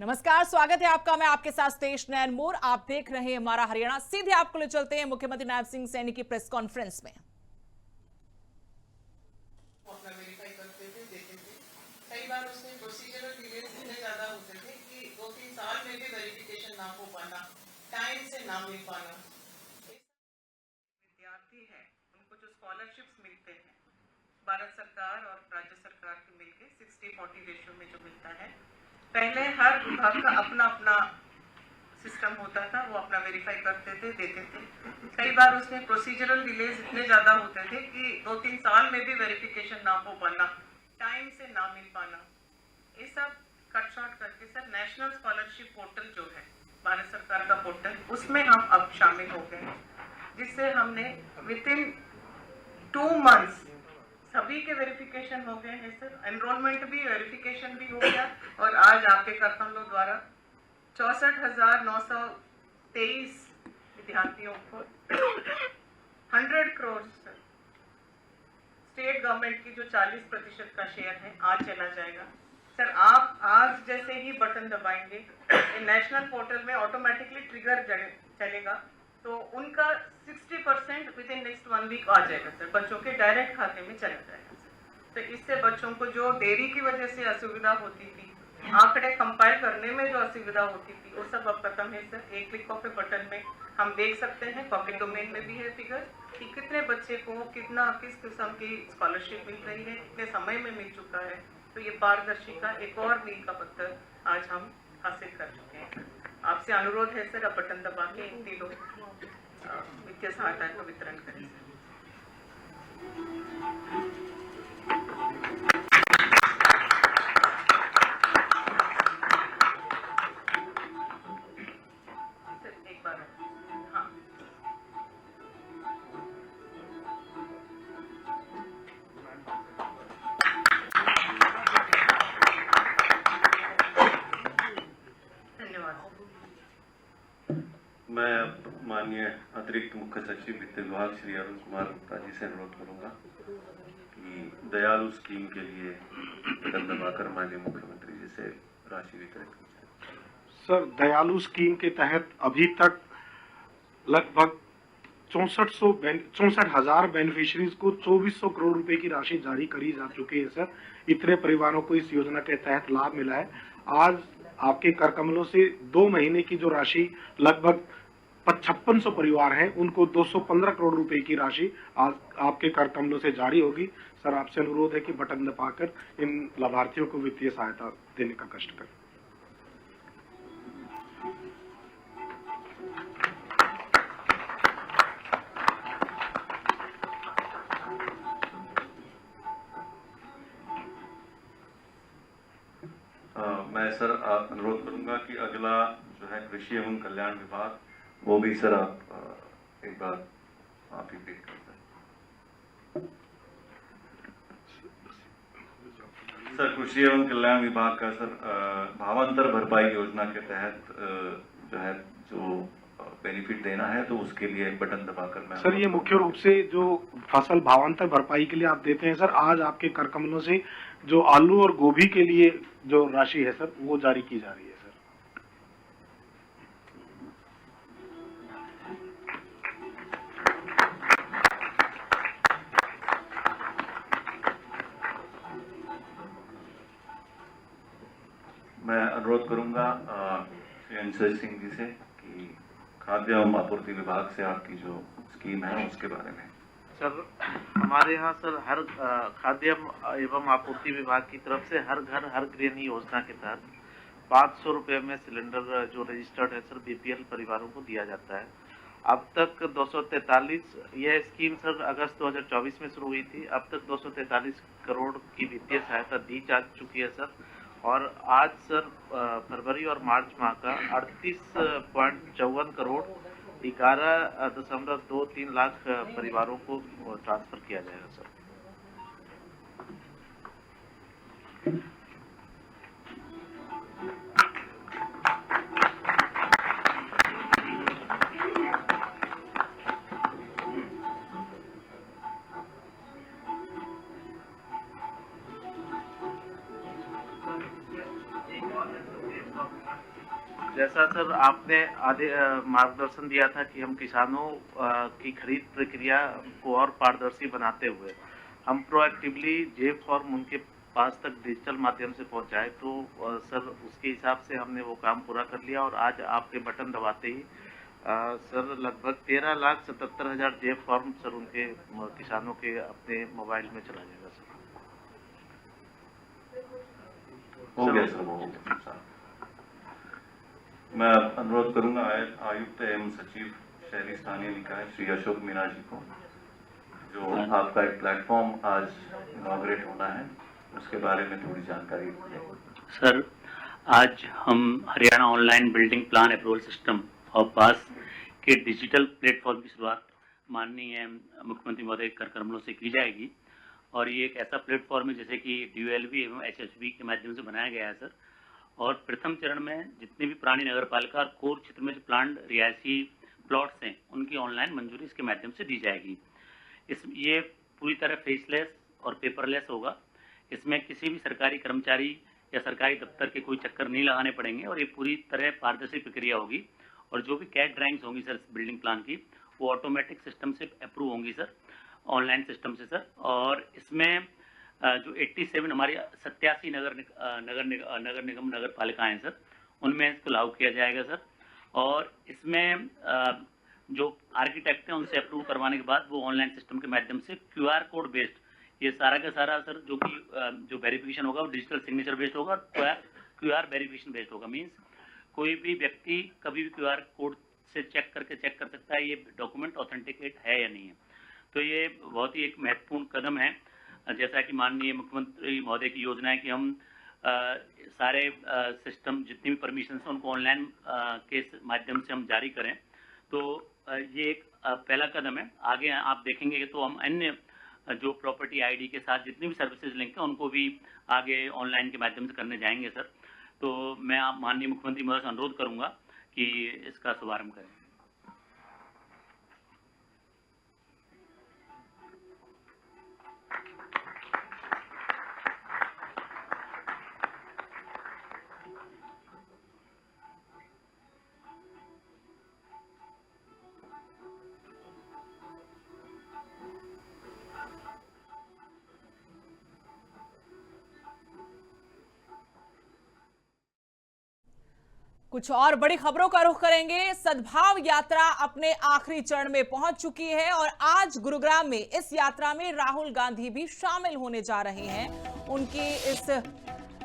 नमस्कार, स्वागत है आपका। मैं आपके साथ स्टेश नैन मोर। आप देख रहे हैं हमारा हरियाणा। सीधे आपको ले चलते हैं मुख्यमंत्री नायब सिंह सैनी की प्रेस कॉन्फ्रेंस में। अपना वेरीफाई करते थे, देते थे। कई बार उसमें प्रोसीजरल डिलेज इतने ज्यादा होते थे कि 2-3 साल में भी वेरिफिकेशन ना हो पाना, टाइम से ना मिल पाना। विद्यार्थी है, उनको जो स्कॉलरशिप्स मिलते हैं भारत सरकार और राज्य सरकार के मिलके 60-40 रेशियो में जो मिलता है, पहले हर विभाग का अपना अपना सिस्टम होता था, वो अपना वेरीफाई करते थे, देते थे। कई बार उसमें प्रोसीजरल डिलेज इतने ज्यादा होते थे कि 2-3 साल में भी वेरिफिकेशन ना हो पाना, टाइम से ना मिल पाना। ये सब कट शॉर्ट करके सर नेशनल स्कॉलरशिप पोर्टल जो है भारत सरकार का पोर्टल, उसमें हम अब शामिल हो गए, जिससे हमने विदिन 2 मंथ्स सभी के वेरिफिकेशन हो गए हैं सर। एनरोलमेंट भी, वेरिफिकेशन भी हो गया और आज आपके करकमलों द्वारा 64,923 विद्यार्थियों को 100 करोड़ सर स्टेट गवर्नमेंट की जो 40% का शेयर है आज चला जाएगा सर। आप आज जैसे ही बटन दबाएंगे नेशनल पोर्टल में ऑटोमेटिकली ट्रिगर चलेगा, तो उनका 60% विद इन नेक्स्ट 1 वीक आ जाएगा सर, बच्चों के डायरेक्ट खाते में चला जाएगा सर। तो इससे बच्चों को जो देरी की वजह से असुविधा होती थी, आंकड़े कंपाइल करने में जो असुविधा होती थी, वो सब अब खत्म है सर। एक क्लिक ऑफ ए बटन में हम देख सकते हैं, पब्लिक डोमेन में भी है फिगर, कि कितने बच्चे को कितना किस किस्म की स्कॉलरशिप मिल रही है, कितने समय में मिल चुका है। तो ये पारदर्शी का एक और मील का पत्थर आज हम हासिल कर चुके हैं। आपसे अनुरोध है सर, अब बटन दबा के इन तीनों वित्तीय सहायता का वितरण करें सर। एक बार हाँ, धन्यवाद। मैं माननीय अतिरिक्त मुख्य सचिव वित्त विभाग श्री अरुण कुमार गुप्ता जी से अनुरोध करूंगा कि दयालु स्कीम के लिए बटन दबाकर माननीय मुख्यमंत्री जी से राशि वितरित की जाए। सर, दयालु स्कीम के तहत अभी तक लगभग 64,000 बेनिफिशरीज को 2400 करोड़ रुपए की राशि जारी करी जा चुकी है सर। इतने परिवारों को इस योजना के तहत लाभ मिला है। आज आपके करकमलों से 2 महीने की जो राशि लगभग 5600 परिवार हैं, उनको 215 करोड़ रुपए की राशि आज आपके करकमलों से जारी होगी। सर, आपसे अनुरोध है कि बटन दबाकर इन लाभार्थियों को वित्तीय सहायता देने का कष्ट करें। मैं सर अनुरोध करूंगा कि अगला जो है कृषि एवं कल्याण विभाग, वो भी सर आप एक बार आप ही पेश करते हैं सर। कृषि एवं कल्याण विभाग का सर भावांतर भरपाई योजना के तहत जो है जो बेनिफिट देना है, तो उसके लिए बटन दबाकर मैं सर, ये मुख्य रूप से जो फसल भावांतर भरपाई के लिए आप देते हैं सर, आज आपके करकमलों से जो आलू और गोभी के लिए जो राशि है सर, वो जारी की जा रही है सर। मैं अनुरोध करूंगा श्री अंशज सिंह जी से कि खाद्य एवं आपूर्ति विभाग से आपकी जो स्कीम है उसके बारे में। सर, हमारे यहाँ सर हर खाद्य एवं आपूर्ति विभाग की तरफ से हर घर हर गृहिणी योजना के तहत 500 रुपये में सिलेंडर जो रजिस्टर्ड है सर बीपीएल परिवारों को दिया जाता है। अब तक 243, यह स्कीम सर अगस्त 2024 में शुरू हुई थी। अब तक 243 करोड़ की वित्तीय सहायता दी जा चुकी है सर। और आज सर फरवरी और मार्च माह का 38.54 करोड़ 11.23 लाख परिवारों को ट्रांसफर किया जाएगा सर। जैसा सर आपने आधे मार्गदर्शन दिया था कि हम किसानों की खरीद प्रक्रिया को और पारदर्शी बनाते हुए हम प्रोएक्टिवली जे फॉर्म उनके पास तक डिजिटल माध्यम से पहुंचाए, तो सर उसके हिसाब से हमने वो काम पूरा कर लिया और आज आपके बटन दबाते ही सर लगभग 13,77,000 जे फॉर्म सर उनके किसानों के अपने मोबाइल में चला जाएगा सर। हो गया सर, हो गया सर। मैं अनुरोध करूंगा आयुक्त एवं सचिव शहरी स्थानीय निकाय श्री अशोक मीना जी को, जो आपका एक प्लेटफॉर्म आज इनॉग्रेट होना है, उसके बारे में थोड़ी जानकारी दें। सर, आज हम Haryana online building plan approval system और पास के डिजिटल प्लेटफॉर्म की शुरुआत माननीय मुख्यमंत्री महोदय के कर कमलों से की जाएगी। और ये एक ऐसा प्लेटफॉर्म है जैसे कि DULB एवं HSB के माध्यम से बनाया गया है सर। और प्रथम चरण में जितने भी पुरानी नगर पालिका और कोर क्षेत्र में जो प्लान्ड रिहायशी प्लॉट्स हैं उनकी ऑनलाइन मंजूरी इसके माध्यम से दी जाएगी। ये पूरी तरह फेसलेस और पेपरलेस होगा। इसमें किसी भी सरकारी कर्मचारी या सरकारी दफ्तर के कोई चक्कर नहीं लगाने पड़ेंगे और ये पूरी तरह पारदर्शी प्रक्रिया होगी। और जो भी कैट ड्राइंग्स होंगी सर बिल्डिंग प्लान की, वो ऑटोमेटिक सिस्टम से अप्रूव होंगी सर, ऑनलाइन सिस्टम से सर। और इसमें जो 87 हमारी 87 नगर निगम नगर पालिकाएँ सर, उनमें इसको लागू किया जाएगा सर। और इसमें जो आर्किटेक्ट हैं उनसे अप्रूव करवाने के बाद वो ऑनलाइन सिस्टम के माध्यम से QR कोड बेस्ड ये सारा का सारा सर जो वेरिफिकेशन होगा वो डिजिटल सिग्नेचर बेस्ड होगा, QR वेरिफिकेशन बेस्ड होगा। मीन्स कोई भी व्यक्ति कभी भी QR कोड से चेक कर सकता है ये डॉक्यूमेंट ऑथेंटिकेट है या नहीं है। तो ये बहुत ही एक महत्वपूर्ण कदम है। जैसा कि माननीय मुख्यमंत्री महोदय की योजना है कि हम सारे सिस्टम जितनी भी परमिशन हैं उनको ऑनलाइन के माध्यम से हम जारी करें, तो ये एक पहला कदम है। आगे आप देखेंगे कि तो हम अन्य जो प्रॉपर्टी ID के साथ जितनी भी सर्विसेज लिंक है उनको भी आगे ऑनलाइन के माध्यम से करने जाएंगे सर। तो मैं आप माननीय मुख्यमंत्री महोदय से अनुरोध करूंगा कि इसका शुभारंभ करें। कुछ और बड़ी खबरों का रुख करेंगे। सद्भाव यात्रा अपने आखिरी चरण में पहुंच चुकी है और आज गुरुग्राम में इस यात्रा में राहुल गांधी भी शामिल होने जा रहे हैं। उनकी इस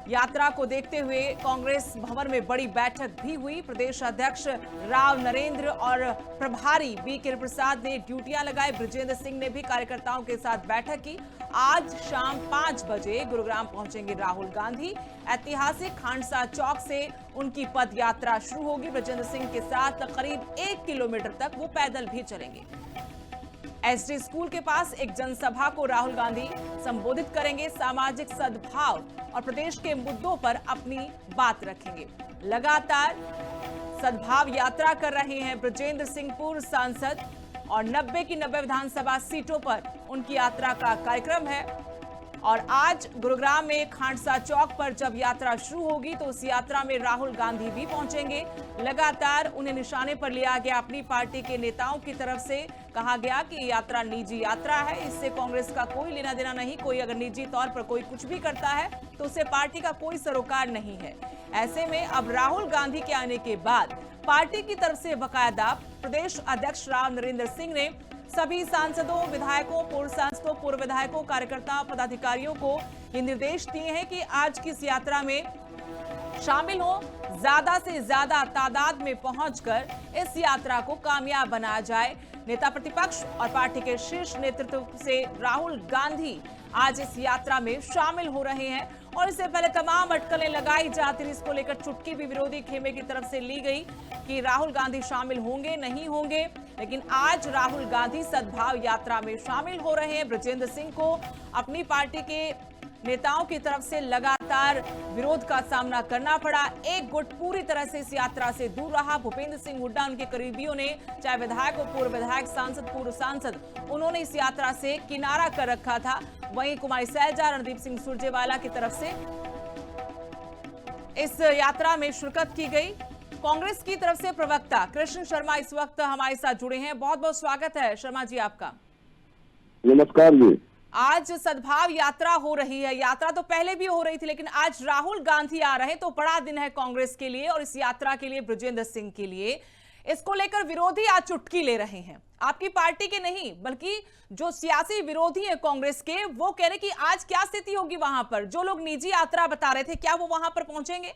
यात्रा को देखते हुए कांग्रेस भवन में बड़ी बैठक भी हुई। प्रदेश अध्यक्ष राव नरेंद्र और प्रभारी BK प्रसाद ने ड्यूटियां लगाई। बृजेंद्र सिंह ने भी कार्यकर्ताओं के साथ बैठक की। आज शाम 5 बजे गुरुग्राम पहुंचेंगे राहुल गांधी। ऐतिहासिक खांडसा चौक से उनकी पद यात्रा शुरू होगी। बृजेंद्र सिंह के साथ करीब 1 किलोमीटर तक वो पैदल भी चलेंगे। SD स्कूल के पास एक जनसभा को राहुल गांधी संबोधित करेंगे। सामाजिक सद्भाव और प्रदेश के मुद्दों पर अपनी बात रखेंगे। लगातार सद्भाव यात्रा कर रहे हैं बृजेंद्र सिंह, पूर्व सांसद, और 90 की 90 विधानसभा सीटों पर उनकी यात्रा का कार्यक्रम है। और आज गुरुग्राम में खांडसा चौक पर जब यात्रा शुरू होगी तो उस यात्रा में राहुल गांधी भी पहुंचेंगे। लगातार उन्हें निशाने पर लिया गया। अपनी पार्टी के नेताओं की तरफ से कहा गया कि यात्रा निजी यात्रा है, इससे कांग्रेस का कोई लेना देना नहीं। कोई अगर निजी तौर पर कोई कुछ भी करता है तो उससे पार्टी का कोई सरोकार नहीं है। ऐसे में अब राहुल गांधी के आने के बाद पार्टी की तरफ से बाकायदा प्रदेश अध्यक्ष राव नरेंद्र सिंह ने सभी सांसदों, विधायकों, पूर्व सांसदों, पूर्व विधायकों, कार्यकर्ताओं, पदाधिकारियों को ये निर्देश दिए हैं कि आज की इस यात्रा में शामिल हो, ज्यादा से ज्यादा तादाद में पहुंचकर इस यात्रा को कामयाब बनाया जाए। नेता प्रतिपक्ष और पार्टी के शीर्ष नेतृत्व से राहुल गांधी आज इस यात्रा में शामिल हो रहे हैं और इससे पहले तमाम अटकलें लगाई जाती थी। इसको लेकर चुटकी भी विरोधी खेमे की तरफ से ली गई कि राहुल गांधी शामिल होंगे नहीं होंगे, लेकिन आज राहुल गांधी सद्भाव यात्रा में शामिल हो रहे हैं। बृजेंद्र सिंह को अपनी पार्टी के नेताओं की तरफ से लगातार विरोध का सामना करना पड़ा। एक गुट पूरी तरह से इस यात्रा से दूर रहा। भूपेंद्र सिंह हुड्डा, उनके करीबियों ने, चाहे विधायक हो, पूर्व विधायक, सांसद, पूर्व सांसद, उन्होंने इस यात्रा से किनारा कर रखा था। वहीं कुमारी सैलजा, रणदीप सिंह सुरजेवाला की तरफ से इस यात्रा में शिरकत की गई। कांग्रेस की तरफ से प्रवक्ता कृष्ण शर्मा इस वक्त हमारे साथ जुड़े हैं। बहुत बहुत स्वागत है शर्मा जी आपका। नमस्कार जी। आज सद्भाव यात्रा हो रही है। यात्रा तो पहले भी हो रही थी, लेकिन आज राहुल गांधी आ रहे हैं तो बड़ा दिन है कांग्रेस के लिए और इस यात्रा के लिए, बृजेंद्र सिंह के लिए। इसको लेकर विरोधी आज चुटकी ले रहे हैं, आपकी पार्टी के नहीं बल्कि जो सियासी विरोधी है कांग्रेस के, वो कह रहे कि आज क्या स्थिति होगी वहां पर। जो लोग निजी यात्रा बता रहे थे, क्या वो वहां पर पहुंचेंगे?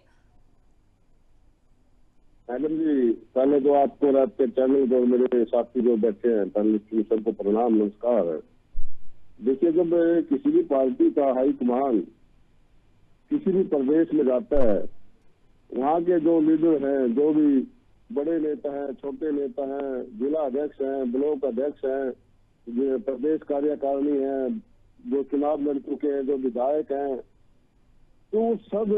मैडम जी, पहले तो आपको रात के चैनल पर मेरे साथी जो बैठे हैं पहले सबको प्रणाम, नमस्कार। देखिए, जब किसी भी पार्टी का हाईकमान किसी भी प्रदेश में जाता है, वहाँ के जो लीडर हैं, जो भी बड़े नेता हैं, छोटे नेता हैं, जिला अध्यक्ष हैं, ब्लॉक अध्यक्ष हैं, जो प्रदेश कार्यकारिणी हैं, जो चुनाव लड़ चुके हैं, जो विधायक हैं, तो सब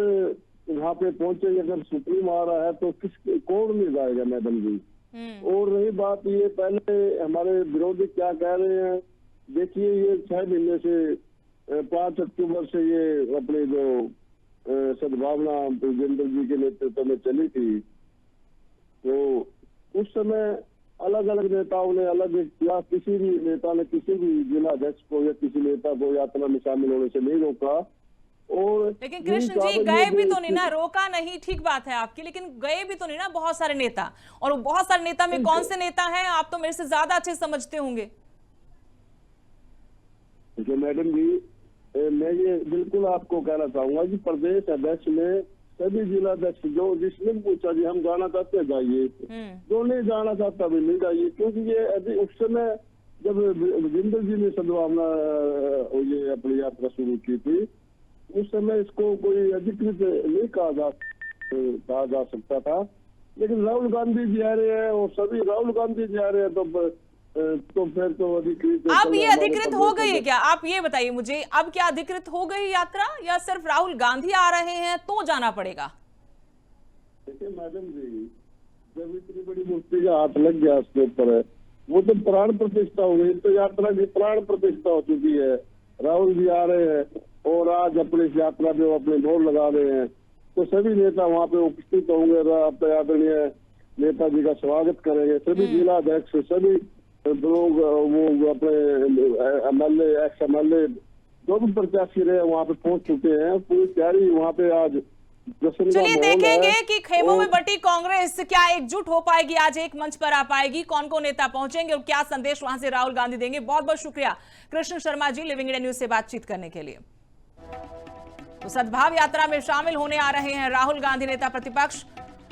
वहाँ पे पहुंचे। अगर सुप्रीम आ रहा है तो कौन नहीं जाएगा मैडम जी। और रही बात ये, पहले हमारे विरोधी क्या कह रहे हैं, देखिए ये 6 महीने से 5 अक्टूबर से ये अपनी जो सद्भावना बृजेंद्र जी के नेतृत्व में चली थी, तो उस समय अलग अलग नेताओं ने या किसी भी नेता ने किसी भी जिला अध्यक्ष को या किसी नेता को यात्रा में शामिल होने से नहीं रोका। और लेकिन कृष्ण जी गए भी तो नहीं ना, रोका नहीं, ठीक बात है आपकी, लेकिन गए भी तो नहीं ना बहुत सारे नेता। और बहुत सारे नेता में कौन से नेता हैं, आप तो मेरे से ज्यादा अच्छे समझते होंगे। देखिए मैडम जी, मैं ये बिल्कुल आपको कहना चाहूंगा कि प्रदेश अध्यक्ष में सभी जिला अध्यक्ष जो जिसने पूछा जी हम जाना चाहते हैं जाइए, जो नहीं जाना चाहता भी नहीं जाइए। क्योंकि ये अभी उस समय जब बृजेंद्र जी ने सद्भावना ये अपनी यात्रा शुरू की थी, उस समय इसको कोई अधिकृत नहीं कहा जा सकता था। लेकिन राहुल गांधी जी आ रहे हैं और सभी राहुल गांधी जी आ रहे हैं, तो फिर तो अधिकृत। अब ये अधिकृत हो गई है क्या? आप ये बताइए मुझे, अब क्या अधिकृत हो गई यात्रा या सिर्फ राहुल गांधी आ रहे हैं तो जाना पड़ेगा? देखिए मैडम जी, जब इतनी बड़ी मूर्ति का हाथ लग गया उसके ऊपर, वो तो प्राण प्रतिष्ठा हो गई, तो यात्रा की प्राण प्रतिष्ठा हो चुकी है। राहुल जी आ रहे हैं और आज अपनी इस यात्रा में वो अपने मोहर लगा रहे हैं, तो सभी नेता वहाँ पे उपस्थित होंगे, आदरणीय नेताजी का स्वागत करेंगे। सभी जिला अध्यक्ष, सभी लोग, वो अपने MLA, एक्स MLA जो भी प्रत्याशी रहे वहाँ पे पहुंच चुके हैं। पूरी तैयारी वहाँ पे आज जश्न का चलिए माहौल देखेंगे है। कि खेमों में बटी कांग्रेस क्या एकजुट हो पाएगी, आज एक मंच पर आ पाएगी, कौन कौन नेता पहुंचेंगे और क्या संदेश वहां से राहुल गांधी देंगे। बहुत बहुत शुक्रिया Krishna Sharma ji, living India news से बातचीत करने के लिए। तो सद्भाव यात्रा में शामिल होने आ रहे हैं राहुल गांधी, नेता प्रतिपक्ष।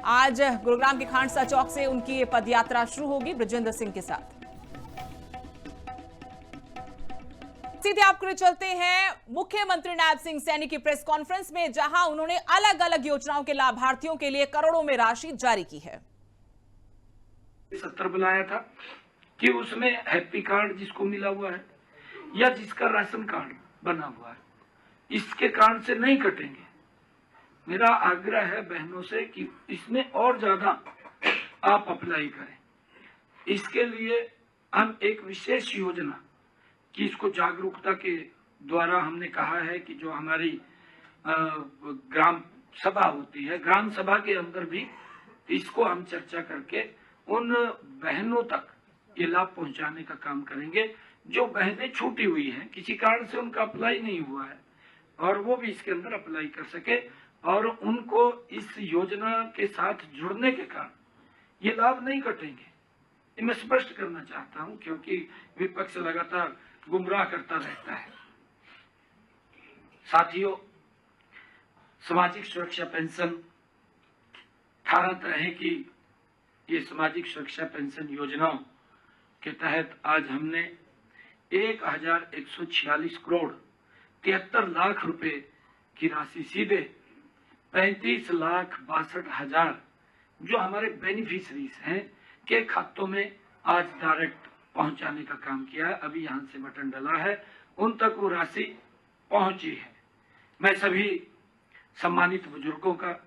आज गुरुग्राम के खांडसा चौक से उनकी ये पद यात्रा शुरू होगी बृजेंद्र सिंह के साथ। सीधे आपके लिए चलते हैं मुख्यमंत्री नायब सिंह सैनी की प्रेस कॉन्फ्रेंस में, जहां उन्होंने अलग अलग योजनाओं के लाभार्थियों के लिए करोड़ों में राशि जारी की है। सत्र बनाया था कि उसमें हैप्पी कार्ड जिसको मिला हुआ है या जिसका राशन कार्ड बना हुआ है, इसके कार्ड से नहीं कटेंगे। मेरा आग्रह है बहनों से कि इसमें और ज्यादा आप अप्लाई करें। इसके लिए हम एक विशेष योजना कि इसको जागरूकता के द्वारा हमने कहा है कि जो हमारी ग्राम सभा होती है, ग्राम सभा के अंदर भी इसको हम चर्चा करके उन बहनों तक ये लाभ पहुंचाने का काम करेंगे जो बहनें छूटी हुई हैं, किसी कारण से उनका अप्लाई नहीं हुआ है, और वो भी इसके अंदर अप्लाई कर सके और उनको इस योजना के साथ जुड़ने के कारण ये लाभ नहीं कटेंगे। ये मैं स्पष्ट करना चाहता हूं, क्योंकि विपक्ष लगातार गुमराह करता रहता है। साथियों, सामाजिक सुरक्षा पेंशन 18 तरह की ये सामाजिक सुरक्षा पेंशन योजनाओं के तहत आज हमने 1146 करोड़ 73 लाख रुपए की राशि सीधे 35,62,000 जो हमारे बेनिफिशरीज हैं के खातों में आज डायरेक्ट पहुंचाने का काम किया है। अभी यहां से बटन डला है, उन तक वो राशि पहुंची है। मैं सभी सम्मानित बुजुर्गों का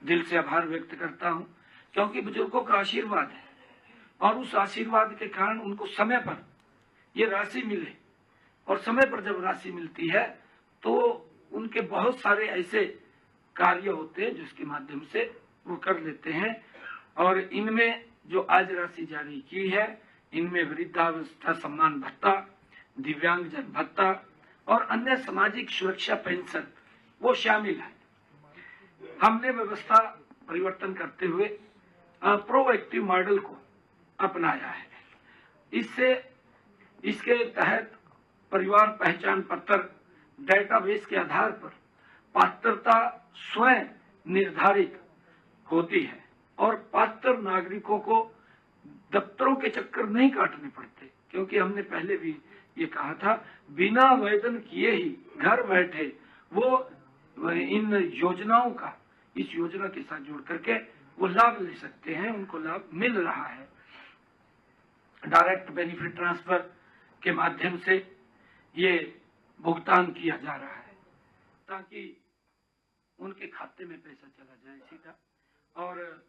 दिल से आभार व्यक्त करता हूं, क्योंकि बुजुर्गों का आशीर्वाद है और उस आशीर्वाद के कारण उनको समय पर ये राशि मिले, और समय पर जब राशि मिलती है तो उनके बहुत सारे ऐसे कार्य होते हैं जिसके माध्यम से वो कर लेते हैं। और इनमें जो आज राशि जारी की है, इनमें वृद्धावस्था सम्मान भत्ता, दिव्यांगजन भत्ता और अन्य सामाजिक सुरक्षा पेंशन वो शामिल है। हमने व्यवस्था परिवर्तन करते हुए प्रोएक्टिव मॉडल को अपनाया है। इसके तहत परिवार पहचान पत्र डेटाबेस के आधार पर पात्रता स्वयं निर्धारित होती है और पात्र नागरिकों को दफ्तरों के चक्कर नहीं काटने पड़ते, क्योंकि हमने पहले भी ये कहा था बिना आवेदन किए ही घर बैठे वो इन योजनाओं का इस योजना के साथ जोड़ करके वो लाभ ले सकते हैं, उनको लाभ मिल रहा है। डायरेक्ट बेनिफिट ट्रांसफर के माध्यम से ये भुगतान किया जा रहा है ताकि उनके खाते में पैसा चला जाए सीधा, और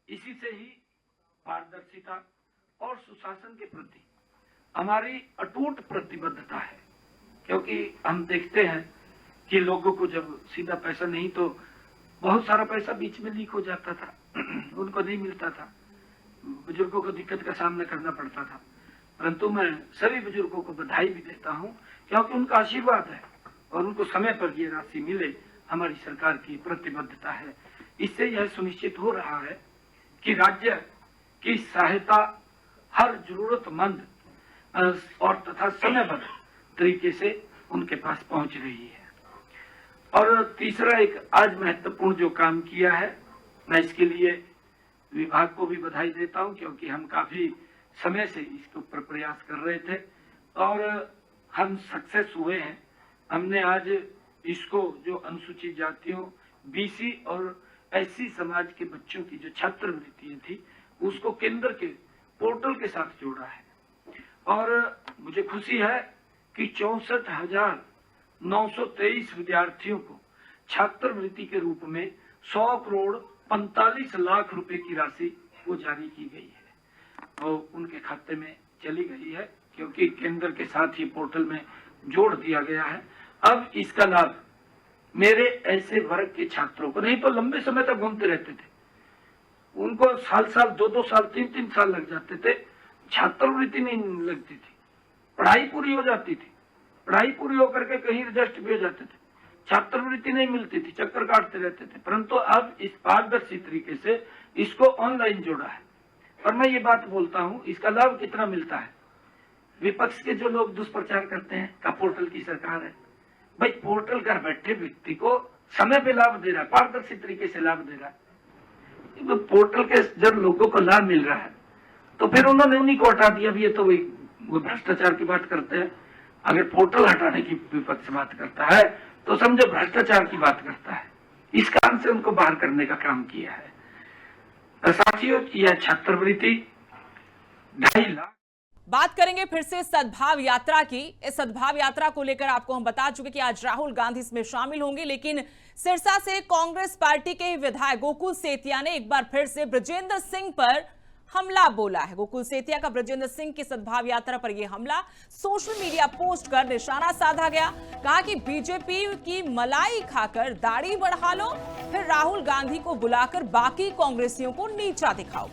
इसी से ही पारदर्शिता और सुशासन के प्रति हमारी अटूट प्रतिबद्धता है। क्योंकि हम देखते हैं कि लोगों को जब सीधा पैसा नहीं तो बहुत सारा पैसा बीच में लीक हो जाता था, उनको नहीं मिलता था, बुजुर्गों को दिक्कत का सामना करना पड़ता था। परंतु मैं सभी बुजुर्गों को बधाई भी देता हूं, क्योंकि उनका आशीर्वाद है और उनको समय पर ये राशि मिले हमारी सरकार की प्रतिबद्धता है। इससे यह सुनिश्चित हो रहा है कि राज्य की सहायता हर जरूरतमंद और तथा समयबद्ध तरीके से उनके पास पहुंच रही है। और तीसरा एक आज महत्वपूर्ण जो काम किया है, मैं इसके लिए विभाग को भी बधाई देता हूं, क्योंकि हम काफी समय से इसके ऊपर प्रयास कर रहे थे और हम सक्सेस हुए हैं। हमने आज इसको जो अनुसूचित जातियों, बीसी और एससी समाज के बच्चों की जो छात्रवृत्तियां थी उसको केंद्र के पोर्टल के साथ जोड़ा है। और मुझे खुशी है कि 64,923 विद्यार्थियों को छात्रवृत्ति के रूप में 100,45 लाख रुपए की राशि वो जारी की गई है और उनके खाते में चली गई है, क्योंकि केंद्र के साथ ही पोर्टल में जोड़ दिया गया है। अब इसका लाभ मेरे ऐसे वर्ग के छात्रों को, नहीं तो लंबे समय तक घूमते रहते थे, उनको साल 2 साल 3 साल लग जाते थे, छात्रवृत्ति नहीं लगती थी, पढ़ाई पूरी हो जाती थी, पढ़ाई पूरी होकर के कहीं एडजस्ट भी हो जाते थे, छात्रवृत्ति नहीं मिलती थी, चक्कर काटते रहते थे। परंतु अब इस पारदर्शी तरीके से इसको ऑनलाइन जोड़ा है। और मैं ये बात बोलता हूँ, इसका लाभ कितना मिलता है। विपक्ष के जो लोग दुष्प्रचार करते हैं का पोर्टल की सरकार है, भाई पोर्टल घर बैठे व्यक्ति को समय पे लाभ दे रहा है, पारदर्शी तरीके से लाभ दे रहा है। पोर्टल के जब लोगों को लाभ मिल रहा है तो फिर उन्होंने उन्हीं को हटा दिया। ये तो वो भ्रष्टाचार की बात करते हैं। अगर पोर्टल हटाने की विपक्ष बात करता है तो समझो भ्रष्टाचार की बात करता है। इस कारण से उनको बाहर करने का काम किया है। साथियों, यह छात्रवृत्ति 2.5 लाख। बात करेंगे फिर से सद्भाव यात्रा की। इस सद्भाव यात्रा को लेकर आपको हम बता चुके कि आज राहुल गांधी इसमें शामिल होंगे, लेकिन सिरसा से कांग्रेस पार्टी के विधायक गोकुल सेतिया ने एक बार फिर से बृजेंद्र सिंह पर हमला बोला है। गोकुल सेतिया का बृजेंद्र सिंह की सद्भाव यात्रा पर यह हमला सोशल मीडिया पोस्ट कर निशाना साधा गया। कहा कि बीजेपी की मलाई खाकर दाढ़ी बढ़ा लो, फिर राहुल गांधी को बुलाकर बाकी कांग्रेसियों को नीचा दिखाओ।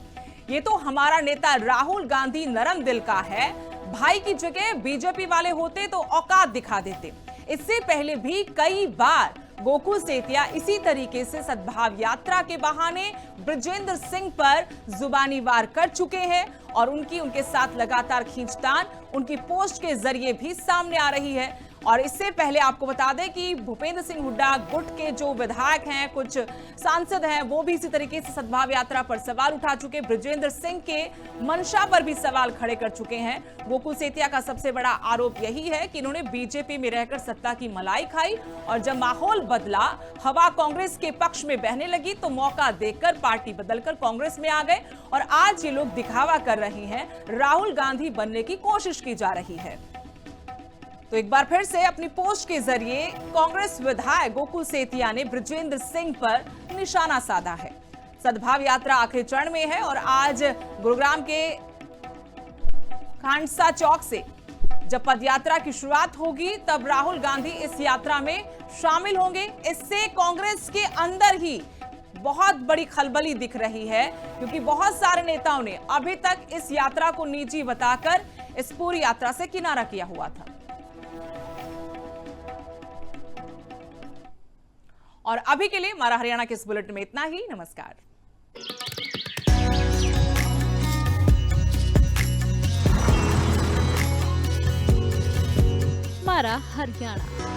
ये तो हमारा नेता राहुल गांधी नरम दिल का है, भाई की जगह बीजेपी वाले होते तो औकात दिखा देते। इससे पहले भी कई बार गोकुल सेतिया इसी तरीके से सद्भाव यात्रा के बहाने बृजेंद्र सिंह पर जुबानी वार कर चुके हैं और उनके साथ लगातार खींचतान उनकी पोस्ट के जरिए भी सामने आ रही है। और इससे पहले आपको बता दें कि भूपेंद्र सिंह हुड्डा गुट के जो विधायक हैं, कुछ सांसद हैं, वो भी इसी तरीके से सद्भाव यात्रा पर सवाल उठा चुके, बृजेंद्र सिंह के मंशा पर भी सवाल खड़े कर चुके हैं। गोकुल सेतिया का सबसे बड़ा आरोप यही है कि इन्होंने बीजेपी में रहकर सत्ता की मलाई खाई और जब माहौल बदला, हवा कांग्रेस के पक्ष में बहने लगी तो मौका देकर पार्टी बदलकर कांग्रेस में आ गए और आज ये लोग दिखावा कर रहे हैं, राहुल गांधी बनने की कोशिश की जा रही है। तो एक बार फिर से अपनी पोस्ट के जरिए कांग्रेस विधायक गोकुल सेतिया ने बृजेंद्र सिंह पर निशाना साधा है। सद्भाव यात्रा आखिरी चरण में है और आज गुरुग्राम के खांडसा चौक से जब पदयात्रा की शुरुआत होगी तब राहुल गांधी इस यात्रा में शामिल होंगे। इससे कांग्रेस के अंदर ही बहुत बड़ी खलबली दिख रही है, क्योंकि बहुत सारे नेताओं ने अभी तक इस यात्रा को निजी बताकर इस पूरी यात्रा से किनारा किया हुआ था। और अभी के लिए हमारा हरियाणा के इस बुलेटिन में इतना ही। नमस्कार। हमारा हरियाणा।